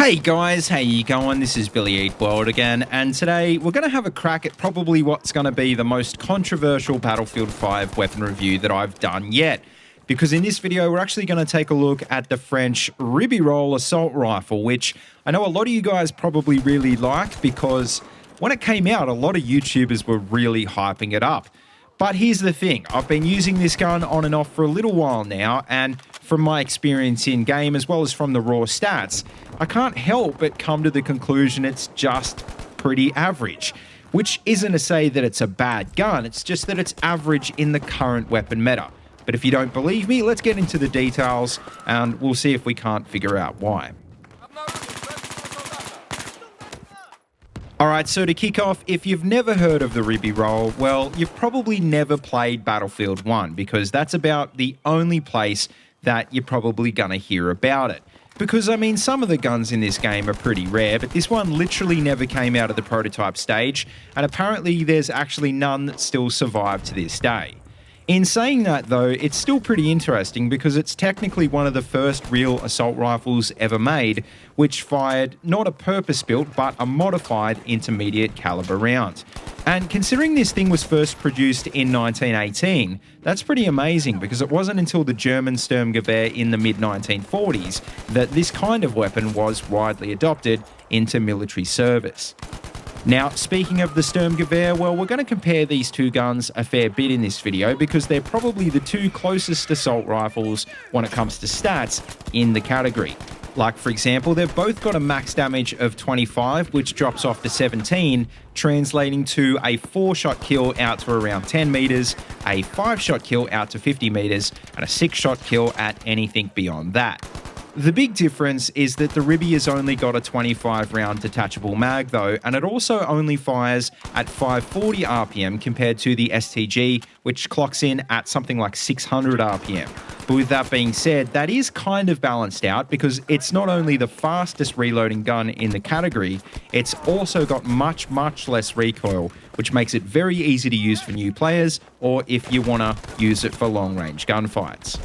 Hey guys, how you going? This is BillyEatWorld again, and today we're going to have a crack at probably what's going to be the most controversial Battlefield 5 weapon review that I've done yet. Because in this video, we're actually going to take a look at the French Ribeyrolles assault rifle, which I know a lot of you guys probably really liked because when it came out, a lot of YouTubers were really hyping it up. But here's the thing, I've been using this gun on and off for a little while now, and from my experience in game as well as from the raw stats, I can't help but come to the conclusion it's just pretty average. Which isn't to say that it's a bad gun, it's just that it's average in the current weapon meta. But if you don't believe me, let's get into the details and we'll see if we can't figure out why. Alright, so to kick off, if you've never heard of the Ribeyrolles, well, you've probably never played Battlefield 1 because that's about the only place that you're probably gonna hear about it. Because, I mean, some of the guns in this game are pretty rare, but this one literally never came out of the prototype stage, and apparently there's actually none that still survive to this day. In saying that though, it's still pretty interesting because it's technically one of the first real assault rifles ever made, which fired not a purpose-built but a modified intermediate caliber round. And considering this thing was first produced in 1918, that's pretty amazing because it wasn't until the German Sturmgewehr in the mid-1940s that this kind of weapon was widely adopted into military service. Now, speaking of the Sturmgewehr, well, we're going to compare these two guns a fair bit in this video because they're probably the two closest assault rifles when it comes to stats in the category. Like, for example, they've both got a max damage of 25, which drops off to 17, translating to a 4-shot kill out to around 10 meters, a 5-shot kill out to 50 meters, and a 6-shot kill at anything beyond that. The big difference is that the Ribby has only got a 25-round detachable mag though, and it also only fires at 540 RPM compared to the STG, which clocks in at something like 600 RPM. But with that being said, that is kind of balanced out because it's not only the fastest reloading gun in the category, it's also got much less recoil, which makes it very easy to use for new players or if you want to use it for long-range gunfights.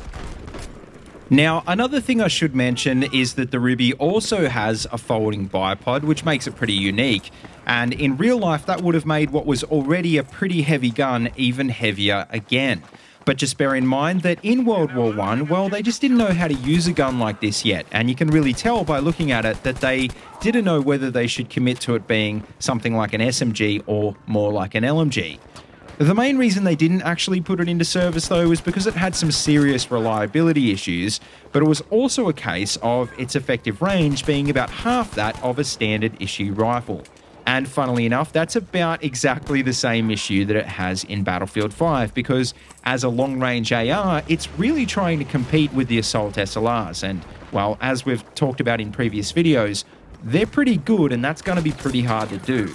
Now, another thing I should mention is that the Ribby also has a folding bipod, which makes it pretty unique. And in real life, that would have made what was already a pretty heavy gun even heavier again. But just bear in mind that in World War I, well, they just didn't know how to use a gun like this yet. And you can really tell by looking at it that they didn't know whether they should commit to it being something like an SMG or more like an LMG. The main reason they didn't actually put it into service though was because it had some serious reliability issues, but it was also a case of its effective range being about half that of a standard issue rifle. And funnily enough, that's about exactly the same issue that it has in Battlefield 5 because as a long-range AR, it's really trying to compete with the assault SLRs and, well, as we've talked about in previous videos, they're pretty good and that's going to be pretty hard to do.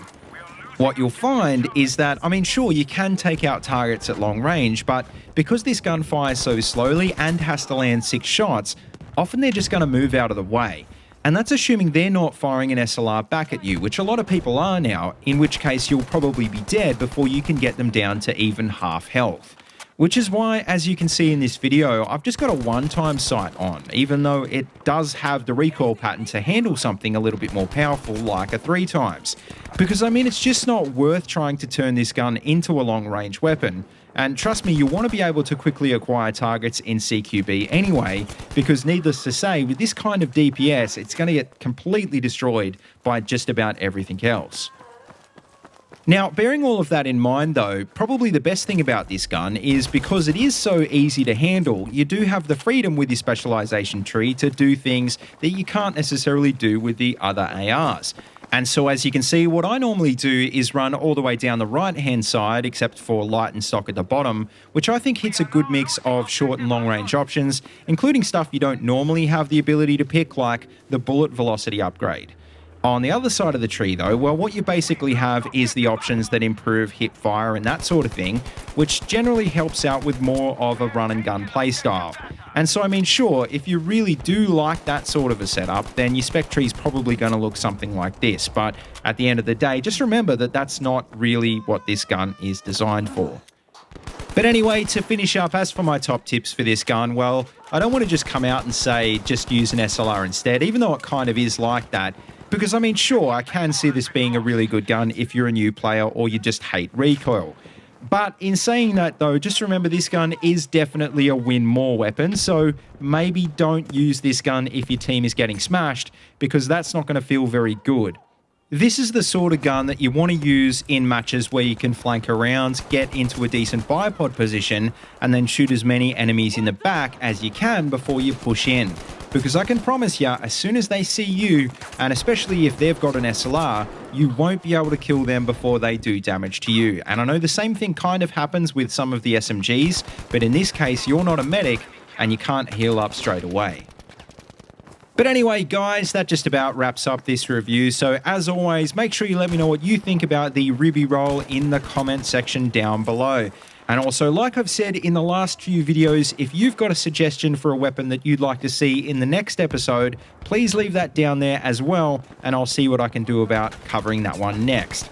What you'll find is that, I mean, sure, you can take out targets at long range, but because this gun fires so slowly and has to land 6 shots, often they're just going to move out of the way. And that's assuming they're not firing an SLR back at you, which a lot of people are now, in which case you'll probably be dead before you can get them down to even half health. Which is why, as you can see in this video, I've just got a one-time sight on, even though it does have the recoil pattern to handle something a little bit more powerful like a 3 times. Because I mean, it's just not worth trying to turn this gun into a long-range weapon. And trust me, you want to be able to quickly acquire targets in CQB anyway, because needless to say, with this kind of DPS, it's going to get completely destroyed by just about everything else. Now, bearing all of that in mind though, probably the best thing about this gun is because it is so easy to handle, you do have the freedom with your Specialization Tree to do things that you can't necessarily do with the other ARs. And so as you can see, what I normally do is run all the way down the right-hand side, except for light and stock at the bottom, which I think hits a good mix of short and long-range options, including stuff you don't normally have the ability to pick, like the bullet velocity upgrade. On the other side of the tree though, well, what you basically have is the options that improve hip fire and that sort of thing, which generally helps out with more of a run and gun playstyle. And so I mean, sure, if you really do like that sort of a setup, then your spec tree is probably going to look something like this. But at the end of the day, just remember that that's not really what this gun is designed for. But anyway, to finish up, as for my top tips for this gun, well, I don't want to just come out and say just use an SLR instead, even though it kind of is like that. Because, I mean, sure, I can see this being a really good gun if you're a new player or you just hate recoil. But in saying that, though, just remember this gun is definitely a win more weapon, so maybe don't use this gun if your team is getting smashed, because that's not going to feel very good. This is the sort of gun that you want to use in matches where you can flank around, get into a decent bipod position, and then shoot as many enemies in the back as you can before you push in. Because I can promise you, as soon as they see you, and especially if they've got an SLR, you won't be able to kill them before they do damage to you. And I know the same thing kind of happens with some of the SMGs, but in this case, you're not a medic, and you can't heal up straight away. But anyway, guys, that just about wraps up this review. So as always, make sure you let me know what you think about the Ribeyrolles in the comment section down below. And also, like I've said in the last few videos, if you've got a suggestion for a weapon that you'd like to see in the next episode, please leave that down there as well, and I'll see what I can do about covering that one next.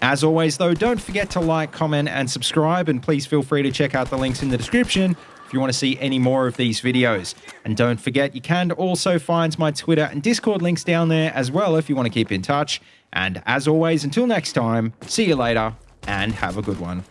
As always, though, don't forget to like, comment, and subscribe, and please feel free to check out the links in the description if you want to see any more of these videos. And don't forget, you can also find my Twitter and Discord links down there as well if you want to keep in touch. And as always, until next time, see you later, and have a good one.